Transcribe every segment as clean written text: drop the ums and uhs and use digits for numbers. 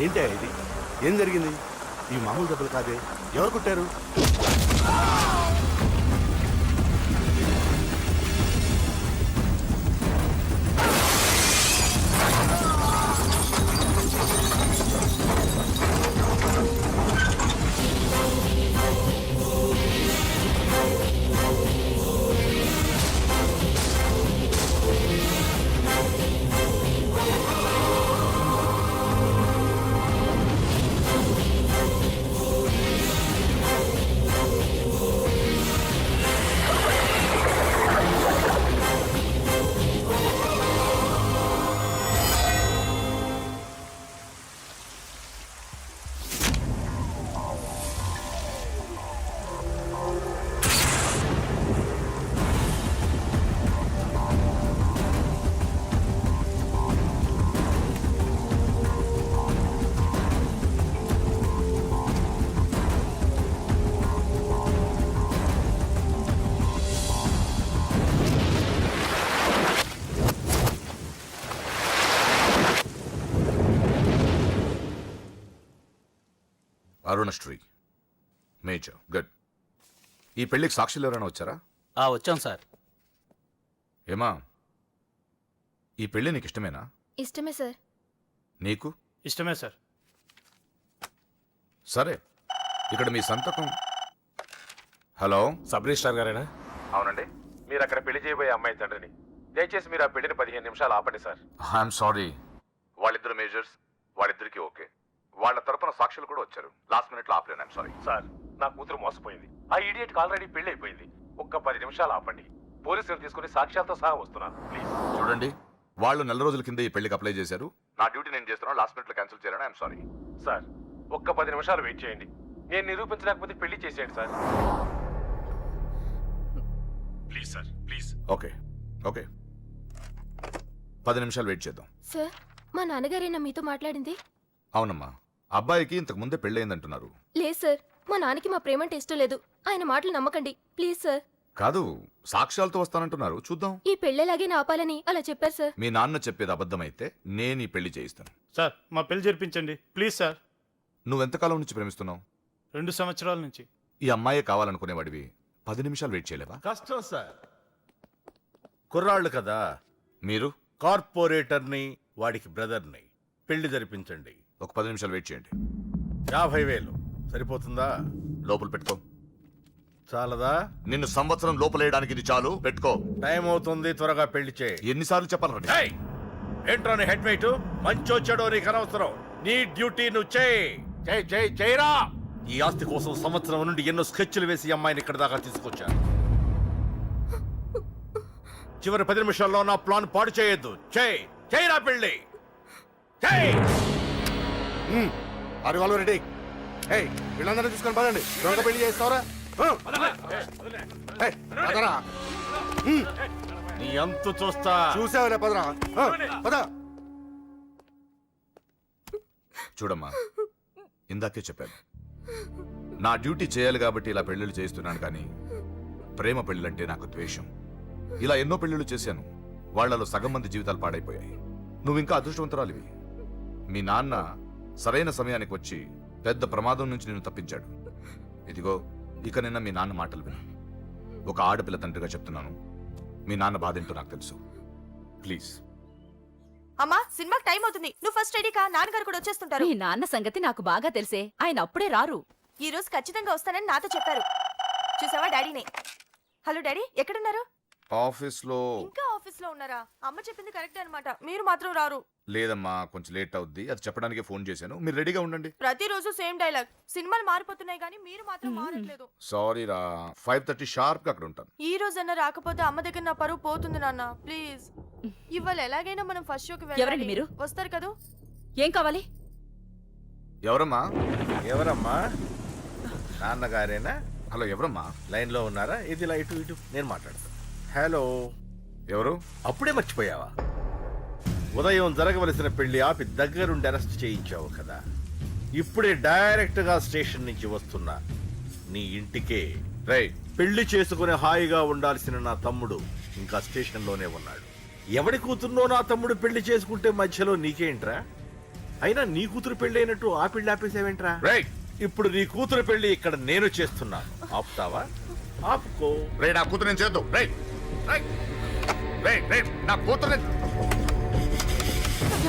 ఏంటి ఇది? ఏం జరిగింది? ఈ మామూలు దెబ్బలు కాదే, ఎవరు కొట్టారు? Arunasri major good. ఈ పెళ్లికి సాక్షులు ఎవరైనా వచ్చారా? వచ్చాం సార్. ఏమా, ఈ పెళ్లి నీకు ఇష్టమేనా? ఇష్టమే సార్. నీకు? ఇష్టమే సార్. సరే, ఇక్కడ మీ సంతకం. హలో, సబ్ రిజిస్ట్రార్ గారేనా? అవునండి. మీరు అక్కడ పెళ్లి చేయబోయే అమ్మాయి తండ్రిని. దయచేసి మీరు ఆ పెళ్లిని 15 నిమిషాలు ఆపండి సార్. I'm sorry. వాళ్ళిద్దరు మేజర్స్, వాళ్ళిద్దరికి ఓకే. వాళ్ళ తరపున సాక్షులు కూడా వచ్చారు. లాస్ట్ మినిట్ లో ఆపలేను. ఐఎమ్ సారీ సార్, నా కూతురు మోసపోయింది. ఆ ఇడియట్ కి ఆల్రెడీ పెళ్లి అయిపోయింది. ఒక్క 10 నిమిషాలు ఆపండి. పోలీసులు తీసుకుని సాక్ష్యాలతో సహా వస్తున్నాను ప్లీజ్. చూడండి, వాళ్ళు నెల రోజుల కింద ఈ పెళ్లికి అప్లై చేశారు. నా డ్యూటీ నేను చేస్తున్నాను. లాస్ట్ మినిట్ లో క్యాన్సిల్ చేయాలని ఐఎమ్ సారీ. సార్, ఒక్క 10 నిమిషాలు వెయిట్ చేయండి. నేను నిరూపించలేకపోతే పెళ్లి చేసేయండి sir. Please sir, please. Okay okay, 10 నిమిషాలు వెయిట్ చేద్దాం. సార్, మా నాన్నగారేనా మీతో మాట్లాడింది? అవునమ్మా, అబ్బాయికి ఇంతకు ముందే పెళ్ళయిందంటున్నారు. లేదు సార్, మా నాన్నకి మా ప్రేమంటే ఇష్టం లేదు. ఆయన మాటలు నమ్మకండి ప్లీజ్ సార్. కాదు, సాక్ష్యాలతో వస్తానంటున్నారు. చూద్దాం. ఈ పెళ్ళేలాగే ఆపాలని అలా చెప్పారు సార్. మీ నాన్న చెప్పేది అబద్ధమైతే నేను ఈ పెళ్లి చేయిస్తాను. సార్, మా పెళ్లి జరిపించండి ప్లీజ్ సార్. నువ్వెంతకాలం నుంచి ప్రేమిస్తున్నావు? 2 సంవత్సరాల నుంచి. ఈ అమ్మాయే కావాలనుకునేవాడివి 10 నిమిషాలు వెయిట్ చేయలేవా? కష్టం సార్, కుర్రాళ్ళు కదా. మీరు కార్పొరేటర్ని, వాడికి బ్రదర్ని. పెళ్లి జరిపించండి. ఒక 10 నిమిషాలు వెయిట్ చేయండి. 50,000 సరిపోతుందా? లోపల పెట్టుకో. చాలదా? నిన్ను సంవత్సరం లోపలేయడానికి ఇది చాలు. పెట్టుకో. టైం అవుతుంది, త్వరగా పెళ్లి చేయి. ఎన్నిసార్లు చెప్పాలండి? ఏంట్రా నీ హెడ్ వెయిట్? మంచి వచ్చాడో నీకు అనవసరం. నీ డ్యూటీ నువ్వు చేయి. చేయి చేయి చేయరా. ఈ ఆస్తి కోసం సంవత్సరం నుండి ఎన్నో స్కెచ్లు వేసి అమ్మాయిని ఇక్కడ దాకా తీసుకొచ్చాను. చివరి 10 నిమిషాల్లో నా ప్లాన్ పాడు చేయొద్దు. చేయి చేయరా పెళ్లి. చేయి. అరే వాళ్ళు రెడీ. వీళ్ళందరూ తీసుకొని పదండి. త్వరగా పెళ్లి చేస్తావరా? నీ అంతు చూస్తా. చూసావులే, పదరా. పద. చూడమ్మా, ఇందాకే చెప్పాను, నా డ్యూటీ చేయాలి కాబట్టి ఇలా పెళ్లిళ్ళు చేస్తున్నాను. కానీ ప్రేమ పెళ్ళంటే నాకు ద్వేషం. ఇలా ఎన్నో పెళ్లిళ్ళు చేశాను. వాళ్లలో సగం మంది జీవితాలు పాడైపోయాయి. నువ్వు ఇంకా అదృష్టవంతురాలివి. మీ నాన్న సరైన సమయానికి వచ్చి పెద్ద ప్రమాదం నుంచి నిన్ను తప్పించాడు. ఇదిగో, ఇక నిన్న మీ నాన్న మాటలు విను. ఒక ఆడపిల్ల తండ్రిగా చెప్తున్నాను. మీ నాన్న బాధ ఏంటో నాకు తెలుసు. ప్లీజ్. అమ్మా, సినిమాకి టైం అవుతుంది. నువ్వు ఫస్ట్ రెడీ కా. నాన్నగారు కూడా వచ్చేస్తుంటారు. మీ నాన్న సంగతి నాకు బాగా తెలిసే. ఆయన అప్పుడే రారు. ఈ రోజు ఖచ్చితంగా వస్తానని నాతో చెప్పారు. చూసావా డాడీనే. హలో డాడీ, ఎక్కడున్నారు? ఆఫీస్ లో. ఇంకా ఆఫీస్ లో ఉన్నారా? అమ్మ చెప్పింది కరెక్ట్ అన్నమాట. మీరు మాత్రం రారు. లేదమ్మా, కొంచెం లేట్ అవుద్ది. అది చెప్పడానికే ఫోన్ చేశాను. మీరు రెడీగా ఉండండి. ప్రతిరోజు సేమ్ డైలాగ్. సినిమాలు మారిపోతున్నాయి కానీ మీరు మాత్రం మారట్లేదు. సారీ రా, 5:30 షార్ప్ గా అక్కడ ఉంటాను. ఈ రోజన్నా రాకపోతే అమ్మ దగ్గర నా పరువు పోతుంది నాన్న. ప్లీజ్, ఇవాళ ఎలాగైనా మనం ఫస్ట్ షోకి వెళ్ళాలి. ఎవరండి మీరు? వస్తారు కదా? ఏం కావాలి? ఎవరమ్మా? ఎవరమ్మా? నాన్నగారేనా? హలో, ఎవరమ్మా? లైన్ లో ఉన్నారా? ఇది లైట్ ఇటు, నేను మాట్లాడతాను. హలో. ఎవరు? అప్పుడే మర్చిపోయావా? ఉదయం జరగవలసిన పెళ్లి ఆపి దగ్గరుండి అరెస్ట్ చేయించావు కదా. ఇప్పుడే డైరెక్ట్ గా స్టేషన్ నుంచి వస్తున్నా నీ ఇంటికే. రేయ్, పెళ్లి చేసుకుని హాయిగా ఉండాల్సిన నా తమ్ముడు ఇంకా స్టేషన్ లోనే ఉన్నాడు. ఎవడి కూతుర్నో నా తమ్ముడు పెళ్లి చేసుకుంటే మధ్యలో నీకేంట్రా? అయినా నీ కూతురు పెళ్లి అయినట్టు ఆ పెళ్లి ఆపేసావేంట్రా? రైట్ ఇప్పుడు నీ కూతురు పెళ్లి ఇక్కడ నేను చేస్తున్నాను, ఆపుతావా? ఆపుకో. రే నా కూతురు నేను చేద్దాం. రైట్ రైట్ రైట్ రైట్ నా కూతురు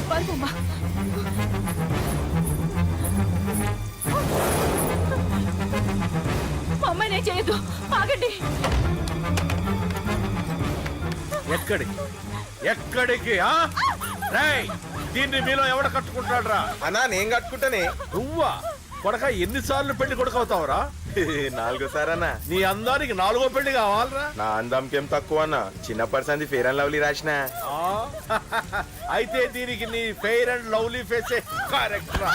పారిపోమ్మా. మా అమ్మాయి నేను చేయొద్దు, ఆగండి. ఎక్కడికి ఎక్కడికి ఆ? రేయ్, దీన్ని మీలో ఎవడ కట్టుకుంటాడు రా? అన్నా నేను కట్టుకుంటానే. నువ్వా కొడక? ఎన్నిసార్లు పెళ్లి కొడుకవుతావురా? 4 సారన్నా. నీ అందానికి 4వ పెళ్లి కావాలరా? నా అందంకేం తక్కువ అన్న, చిన్న పర్సన్ ఫేర్ అండ్ లవ్లీ రాసిన. ఆ? అయితే దీనికి నీ ఫెయిర్ అండ్ లవ్లీ ఫేసే కరెక్ట్ రా.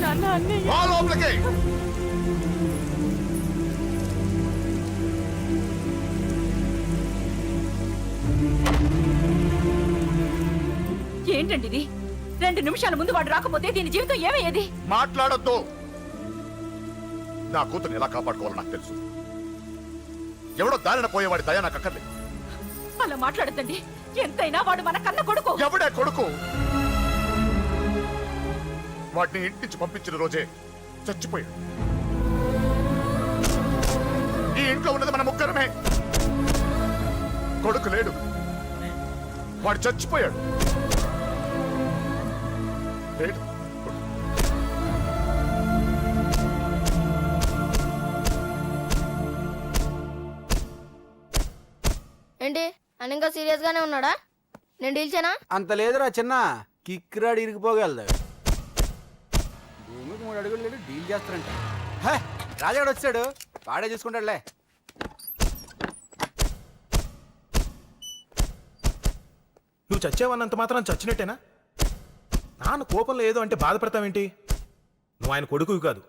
నాన్న అన్నయ్య. మా లోపలికి. ఏంటండి ఇది? 2 నిమిషాల ముందు వాడు రాకపోతే దీని జీవితం ఏమయ్యేది? మాట్లాడొద్దు. నా కూతుర్ని ఎలా కాపాడుకోవాలో నాకు తెలుసు. ఎవడో దారిన పోయేవాడి దయ నాకు అక్కర్లేదు. అలా మాట్లాడద్దండి. ఎంతైనా వాడు మన కన్న కొడుకు. ఎవడే కొడుకు? వాటిని ఇంటి నుంచి పంపించిన రోజే చచ్చిపోయాడు. ఈ ఇంట్లో ఉన్నది మన ముగ్గురమే. కొడుకు లేడు, వాడు చచ్చిపోయాడు. లేడు. ఏంటి అని ఇంకా సీరియస్ గానే ఉన్నాడా? నేను డీల్చానా? అంత లేదురా చిన్న, కిక్రాడు ఇరిగిపోగలదు. భూమికి 3 అడుగులు లేడు, డీల్ చేస్తారంట. హే, రాజాడు వచ్చాడు, వాడే చూసుకుంటాడులే. నువ్వు చచ్చావన్నంత మాత్రం చచ్చినట్టేనా? నాన్న కోపంలో ఏదో అంటే బాధపడతావేంటి? నువ్వు ఆయన కొడుకువి కాదు,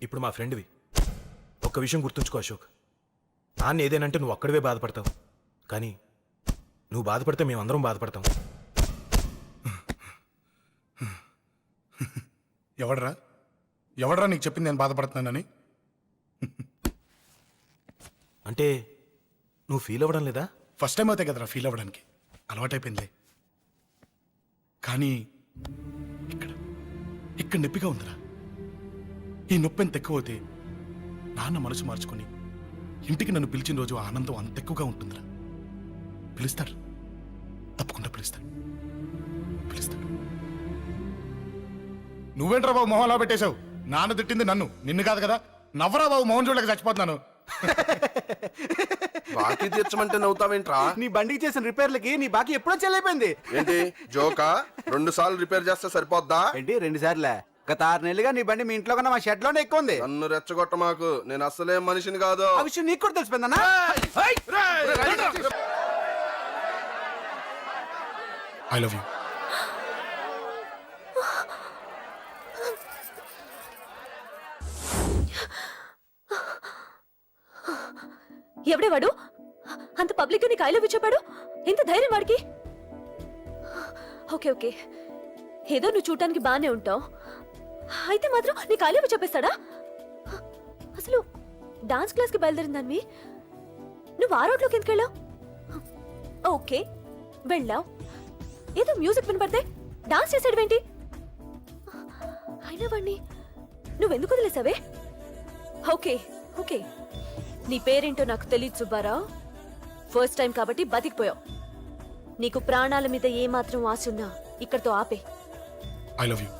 ఇప్పుడు మా ఫ్రెండ్వి. ఒక్క విషయం గుర్తుంచుకో అశోక్, నాన్న ఏదేనంటే నువ్వు ఒక్కడివే బాధపడతావు, కానీ నువ్వు బాధపడితే మేమందరం బాధపడతాం. ఎవడరా నీకు చెప్పింది నేను బాధపడుతున్నానని? అంటే నువ్వు ఫీల్ అవ్వడం లేదా? ఫస్ట్ టైం అవుతాయి కదరా ఫీల్ అవ్వడానికి, అలవాటైపోయిందిలే. కానీ ఇక్కడ నొప్పిగా ఉందిరా. ఈ నొప్పి ఎంత ఎక్కువ అవుతే నాన్న మనసు మార్చుకొని ఇంటికి నన్ను పిలిచిన రోజు ఆనందం అంత ఎక్కువగా ఉంటుందిరా. పిలుస్తారు, తప్పకుండా పిలుస్తాను. నువ్వేంట్రా బాబు మొహంలా పెట్టేశావు? నాన్న తిట్టింది నన్ను, నిన్ను కాదు కదా. నవ్వరా బాబు, మొహం చూడలేక చచ్చిపోతున్నాను. బాకీ తీర్చమంటే నవ్వుతావేంట్రా? నీ బండికి చేసిన రిపేర్లకి నీ బాకీ ఎప్పుడో చెల్లైపోయింది. ఏంటి జోకా? 2 సార్లు రిపేర్ చేస్తే సరిపోద్దా? ఏంటి 2 సార్లే? గత 6 నెలలుగా నీ బండి మీ ఇంట్లో కన్నా మా షెడ్ లోనే ఎక్కువ ఉంది. నన్ను రెచ్చగొట్ట మాకు, నేను అసలే మనిషిని కాదు. ఆ విషయం నీకు కూడా తెలిసిపోయిందన్నా? I love you. ఎవడే వాడు? అంత పబ్లిక్ గా నీకు ఐ లవ్ యూ చెప్పాడు? ఎంత ధైర్యం వాడికి? ఓకే ఓకే, ఏదో నువ్వు చూడటానికి బానే ఉంటావు, అయితే మాత్రం నీకు ఐ లవ్ యూ చెప్పేస్తాడా? అసలు డాన్స్ క్లాస్ కి బయలుదేరిందాన్ని నువ్వు ఆ రోడ్లోకి ఎందుకు వెళ్ళావు? ఓకే వెళ్ళావు, ఏదో మ్యూజిక్ వినపడితే డాన్స్ చేసాడువేంటి? అయినా వాడిని నువ్వెందుకు వదిలేసావే? ఓకే ఓకే, నీ పేరేంటో నాకు తెలియదు సుబ్బారావు. ఫస్ట్ టైం కాబట్టి బతికిపోయావు. నీకు ప్రాణాల మీద ఏమాత్రం ఆశున్నా ఇక్కడితో ఆపే. I love you.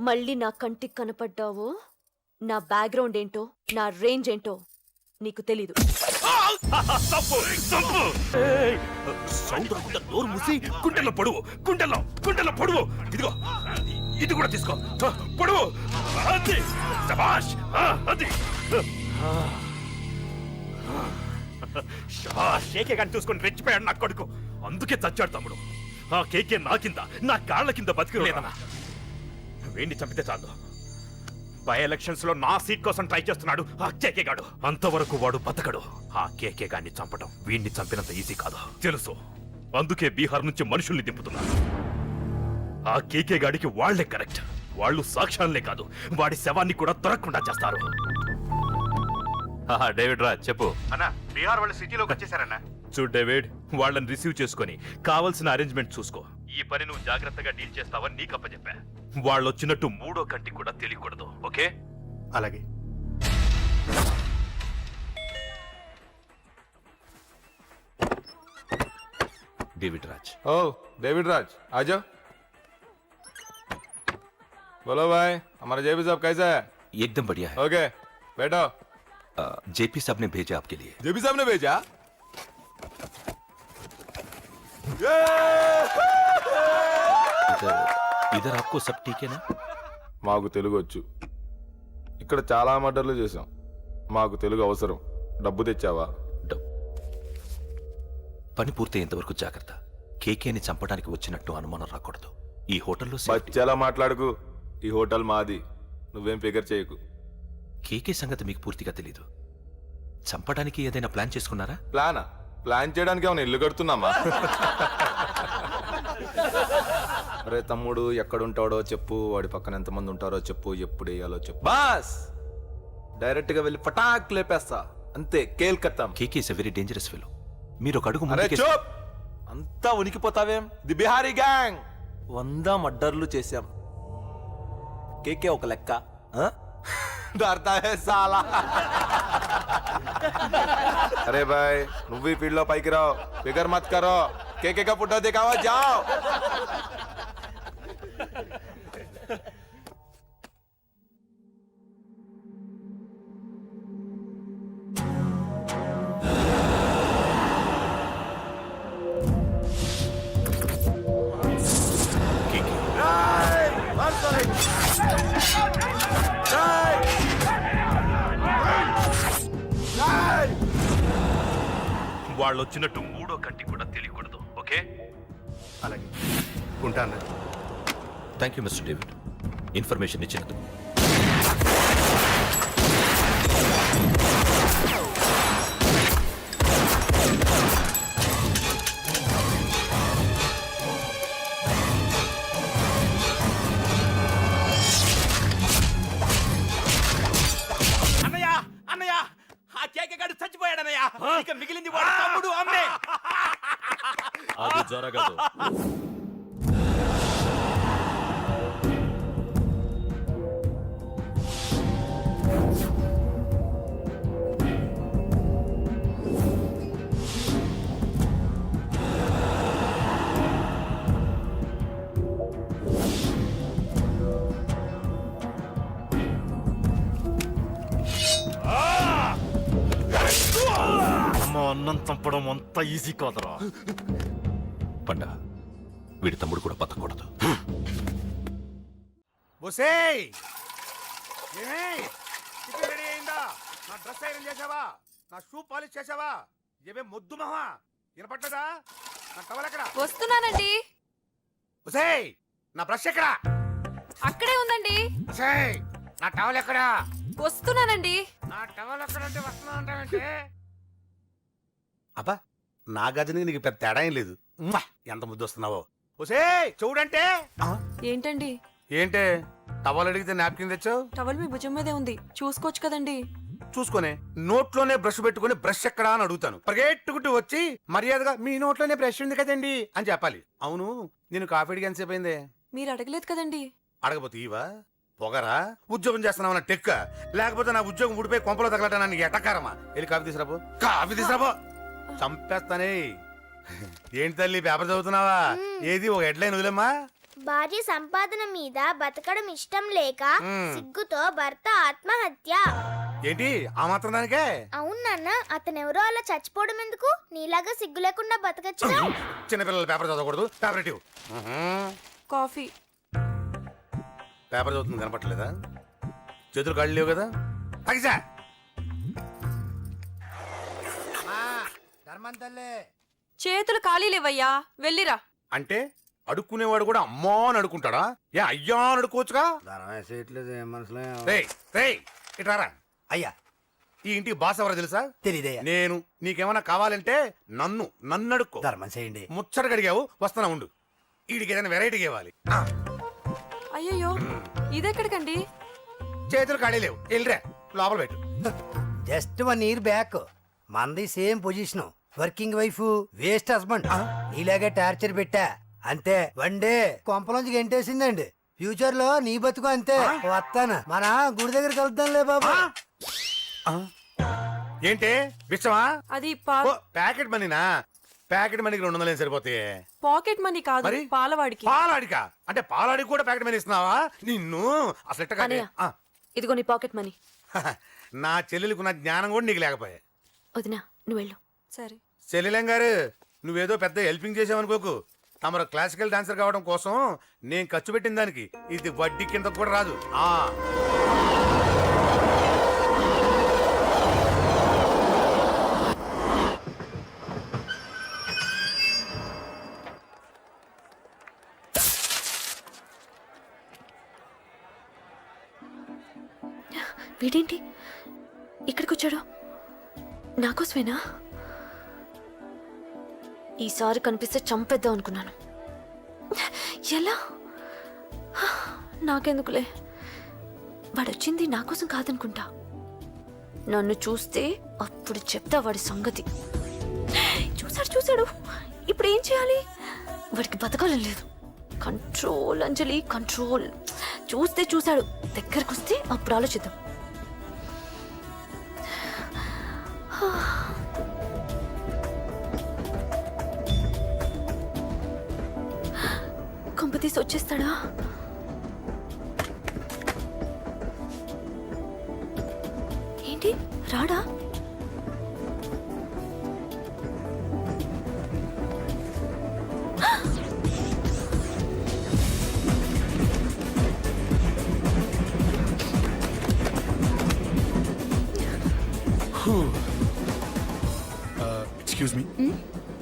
మళ్ళీ నా కంటికి కనపడ్డావు, నా బ్యాక్గ్రౌండ్ ఏంటో, నా రేంజ్ ఏంటో నీకు తెలీదు. సౌండ్ రాకుండా నోరు మూసి గుండెల్లో పొడువు, గుండెల్లో పొడువు. ఇదిగో ఇది కూడా తీసుకో, పొడువు. అది శభాష్, అది కేకే గాని చూసుకొని రెచ్చిపోయాడు నా కొడుకు, అందుకే చచ్చాడు తమ్ముడు. ఆ కేకే నా కింద, నా కాళ్ళ కింద బతికిలేదన్నా. వేణ్ణి చంపితే చాలు. బై ఎలక్షన్స్ లో నా సీట్ కోసం ట్రై చేస్తున్నాడు ఆ కేకే గాడు. అంతవరకు వాడు బతకడు. ఆ కేకే గాన్ని చంపడం వీణ్ణి చంపినంత ఈజీ కాదు తెలుసు. అందుకే బీహార్ నుంచి మనుషుల్ని దింపుతున్నారు. ఆ కేకే గాడికి వాళ్లే కరెక్ట్. వాళ్ళు సాక్ష్యాలనే కాదు, వాడి శవాన్ని కూడా దొరకకుండా చేస్తారు. డేవిడ్ రా చెప్పు అన్నా, బీహార్ వాళ్ళు సిటీలోకి వచ్చేసారన్నా. చూడు డేవిడ్, వాళ్ళని రిసీవ్ చేసుకొని కావాల్సిన అరేంజ్మెంట్ చూసుకో. ఈ పని నువ్వు జాగ్రత్తగా డీల్ చేస్తావని నీకు అప్పచెప్పా. వాళ్ళు వచ్చినట్టు 3వ కంటికి కూడా తెలియకూడదు, ఓకే? అలాగే. డేవిడ్ రాజ్. ओ डेविड राज आ जाओ. बोलो भाई, हमारा जेपी साहब कैसा है? एकदम बढ़िया है. ओके बैठो. जेपी साहब ने भेजा आपके लिए. जेपी साहब ने भेजा? इधर आपको सब ठीक है ना? మాకు తెలుగు వచ్చు. ఇక్కడ చాలా మర్డర్లు చేశాం. మాకు తెలుగు అవసరం. డబ్బు తెచ్చావా? పని పూర్తయ్యేంత వరకు జాగ్రత్త. కేకేని చంపడానికి వచ్చినట్టు అనుమానం రాకూడదు. ఈ హోటల్లో బచ్చాలా మాట్లాడుకు. ఈ హోటల్ మాది, నువ్వేం ఫిగర్ చేయకు. కేకే సంగతి మీకు పూర్తిగా తెలీదు. చంపడానికి ఏదైనా ప్లాన్ చేసుకున్నారా? ప్లానా? ప్లాన్ చేయడానికి ఏమైనా ఇల్లు కడుతున్నామా? అరే తమ్ముడు, ఎక్కడుంటాడో చెప్పు, వాడి పక్కన ఎంతమంది ఉంటారో చెప్పు, ఎప్పుడు వేయాలో చెప్పు. బాస్ డైరెక్ట్ గా వెళ్ళి పటాక్ లేపేస్తా, అంతే. కేల్కత్తాం. KK is a very dangerous fellow. మీరు ఒక అడుగు అరే ముందుకేసి- చూప్, అంతా ఉనికిపోతావేం? ది బిహారీ గ్యాంగ్ 100 మర్డర్లు చేశాం. కేకే ఒక లెక్క. डरता है साला. अरे भाई, నువ్వు ఈ ఫీల్డ్ లో పైకి రావు. ఫిగర్ మత్ కరో. కేకే కా ఫోటో దిखाओ, जाओ. వాళ్ళు వచ్చినట్టు 3వ కంటికి కూడా తెలియకూడదు, ఓకే? అలాగే ఉంటాను. Thank you mister David, information ఇచ్చినందుకు. అన్నయ్య అన్నయ్య, ఆ కేకే గాడు చచ్చిపోయాడన్నయ్య. ఇక మిగిలింది వాడు తమ్ముడు అమ్మే. అది జరగదు. మా అన్నం చంపడం అంత ఈజీ కాదురా. పండ వీడి తమ్ముడు కూడా బతకూడదు. బొసేయ్ ఏమే టిఫిన్ రెడీ అయిందా? నా డ్రెస్ ఐరన్ చేసావా? నా షూ పాలిష్ చేసావా? ఏమే మొద్దు మహా వినపట్టదా? నా టవల్ ఎక్కడ? వస్తున్నానండి. బొసేయ్ నా బ్రష్ ఎక్కడ? అక్కడే ఉందండి. బొసేయ్ నా టవల్ ఎక్కడ? వస్తున్నానండి. నా టవల్ ఎక్కడ అంటే వస్తున్నా అంటావంటే? అబ్బా నా గదికి నీకు పెద్ద తేడా ఏం లేదు. ఉమ్మా, ఎంత ముద్దు వస్తున్నావో. బొసేయ్ చూడంటే. ఏంటండి? ఏంటే టవల్ అడిగితే నాప్కిన్ తెచ్చావు? టవల్ మీ భుజం మీదే ఉంది, చూసుకోవచ్చు కదండి. చూసుకొని నోట్లోనే బ్రష్ పెట్టుకుని బ్రష్ ఎక్కడా అని అడుగుతాను. పరిగెట్టుకుంటూ వచ్చి మర్యాదగా మీ నోట్లోనే బ్రష్ ఉంది కదండి అని చెప్పాలి. అవును నేను కాఫీ అడిగి ఎంతసేపు అయిందే? మీరు అడగలేదు కదండి. అడగపోతే ఇవా పొగరా? ఉద్యోగం చేస్తున్నావు టెక్క, లేకపోతే నా ఉద్యోగం ఊడిపోయి కొంపలో తగలటా నీకు ఎటకారమా? వెళ్ళి కాఫీ తీసుకురాబో. కాఫీ తీసుకురాబో. చంపేస్తానే. ఏంటి తల్లి పేపర్ చదువుతున్నావా? ఏది ఒక హెడ్లైన్ వదిలేమ్మా. భార్య సంపాదన మీద బతకడం ఇష్టం లేక సిగ్గుతో భర్త ఆత్మహత్య. ఏంటి ఆ మాత్రం దానికే? అవును నాన్న, అతనెవరో అలా చచ్చిపోవడం ఎందుకు? నీలాగా సిగ్గు లేకుండా బతకచ్చు. చిన్నపిల్లల పేపర్ చదవకూడదు. పేపర్ ఇవ్వు. కాఫీ. పేపర్ చదువుతుంది కనపట్టలేదా? చేతులు కాళ్ళు లేవు కదా? తగ్గిసా చేతులు ఖాళీ లేవయ్యా, వెళ్ళిరా. అంటే అడుక్కునేవాడు కూడా అమ్మా అని అడుక్కుంటాడా? ఏ అయ్యా అని అడుక్కోవచ్చుగా? రేయ్, రేయ్, ఇట్రారా. అయ్యా ఈ ఇంటికి బాస్ ఎవరో తెలుసా? తెలియదయ్యా. నేను. నీకేమైనా కావాలంటే నన్ను అడుక్కో. ధర్మం చేయండి. ముచ్చటగా అడిగావు, వస్తున్నా ఉండు. వీడికి ఏదైనా వెరైటీ ఇవ్వాలి. అయ్యయ్యో, ఇదెక్కడికండి? చేతులు ఖాళీ లేవు, వెళ్ళిరా లోపల పెట్టు. జస్ట్ 1 year బ్యాక్ మంది same position. Working wife, waste husband. నీలాగే టార్చర్ పెట్టా అంతే. 1 day కొంపలోంచి గెంటేసిందండి. ఫ్యూచర్ లో నీ బతుకు అంతే. వస్తాను, మన గుడి దగ్గర కలుద్దాంలే బాబా. ఏంటి విషమా? అది ప్యాకెట్ మనీనా? ప్యాకెట్ మనీకి 200 సరిపోతాయి. పాకెట్ మనీ కాదు, మరి? పాలవాడికి. పాలాడికా? అంటే పాలాడికి కూడా ప్యాకెట్ మనీ ఇస్తున్నావా? నిన్ను అసలు ఎట్ట కాదే. అన్నయ్య, ఇదిగో నీ పాకెట్ మనీ. నా చెల్లెలకు నా జ్ఞానం కూడా నీకు లేకపోయా. వదినా, నువ్వు వెళ్ళు. సరే. చెల్లెలం గారు నువ్వేదో పెద్ద హెల్పింగ్ చేసావనుకోకు. తమరు క్లాసికల్ డాన్సర్ కావడం కోసం నేను ఖర్చు పెట్టిన దానికి ఇది వడ్డీ కింద కూడా రాదు. వీడేంటి ఇక్కడికి వచ్చాడు? నాకోసమేనా? ఈసారి కనిపిస్తే చంపేద్దాం అనుకున్నాను. ఎలా? నాకెందుకులే, వాడొచ్చింది నా కోసం కాదనుకుంటా. నన్ను చూస్తే అప్పుడు చెప్తా వాడి సంగతి. చూశాడు. ఇప్పుడు ఏం చేయాలి? వాడికి బతకాలని లేదు. కంట్రోల్ అంజలి, కంట్రోల్. చూశాడు, దగ్గరకు వస్తే అప్పుడు ఆలోచిద్దాం. కొంపతీసి వచ్చేస్తాడా? ఏంటి రాడా? Excuse me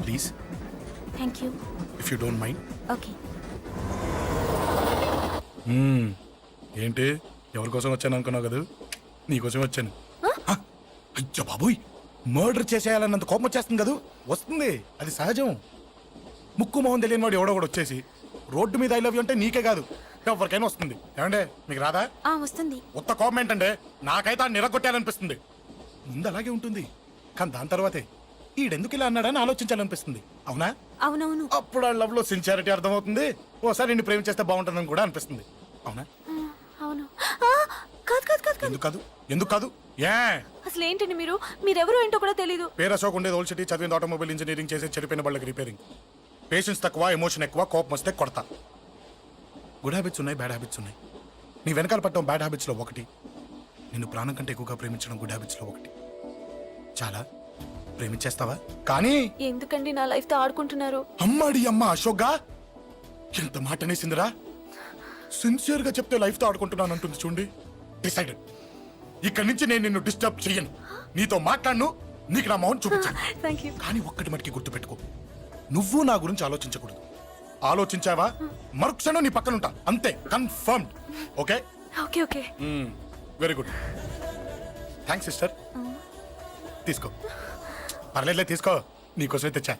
please, thank you. If you don't mind. Okay. ఏంటి ఎవరి కోసం వచ్చాను అనుకున్నావు కదా? నీకోసం వచ్చాను. అయ్యో బాబోయ్, మర్డర్ చేసేయాలన్నంత కోపం వచ్చేస్తుంది కదా? వస్తుంది, అది సహజం. ముక్కు మొహం తెలియని వాడు ఎవడో కూడా వచ్చేసి రోడ్డు మీద ఐ లవ్ యూ అంటే నీకే కాదు ఎవరికైనా వస్తుంది. ఏమంటే మీకు రాదా? వస్తుంది. ఉత్త కోపం ఏంటంటే నాకైతే ఆ నిరగొట్టాలనిపిస్తుంది. ముందు అలాగే ఉంటుంది, కానీ దాని తర్వాతే ఈడెందుకు ఇలా అన్నాడని ఆలోచించాలనిపిస్తుంది. అవునా? అవునవును. అప్పుడు ఆ లవ్ లో సిన్సియారిటీ అర్థమవుతుంది. ఓసారి నిన్ను ప్రేమించేస్తే బాగుంటుందని కూడా అనిపిస్తుంది. అవునా? అవును. కాదు. ఎందుకు కాదు? ఏ అసలు ఏంటండి మీరెవరో ఏంటో కూడా తెలీదు. పేరు అశోక్, ఉండేది ఓల్డ్ సిటీ, చదివింది ఆటోమొబైల్ ఇంజనీరింగ్, చేసే చెడిపోయిన వాళ్ళకి రిపేరింగ్. పేషెన్స్ తక్కువ, ఎమోషన్ ఎక్కువ, కోపం వస్తే కొడతా. గుడ్ హ్యాబిట్స్ ఉన్నాయి, బ్యాడ్ హ్యాబిట్స్ ఉన్నాయి. నీ వెనకాల పట్టడం బ్యాడ్ హ్యాబిట్స్ లో ఒకటి, నిన్ను ప్రాణం కంటే ఎక్కువగా ప్రేమించడం గుడ్ హ్యాబిట్స్ లో ఒకటి. చాలా ప్రేమించేస్తావా కానీ ఎందుకండి నా లైఫ్ తో ఆడుకుంటున్నారు? అమ్మాడి అమ్మ అశోక్గా ఎంత మాట అనేసిందిరా. సిన్సియర్ గా చెప్తే లైఫ్ తో ఆడుకుంటున్నాను అంటుంది చూడండి. డిసైడెడ్. ఇక్కడి నుంచి నేను నిన్ను డిస్టర్బ్ చెయ్యను. నీతో మాట్లాడను, నీకు నా మౌన్ చూపించాను. Thank you. కానీ ఒక్కటి మటుకి గుర్తుపెట్టుకో, నువ్వు నా గురించి ఆలోచించకూడదు. ఆలోచించావా మరుక్షణం నీ పక్కన ఉంటా. అంతే, confirmed. Okay okay okay. Very good. Thanks sister. తీసుకో. పర్లేదులే, తీసుకో. నీకోసమే తెచ్చా.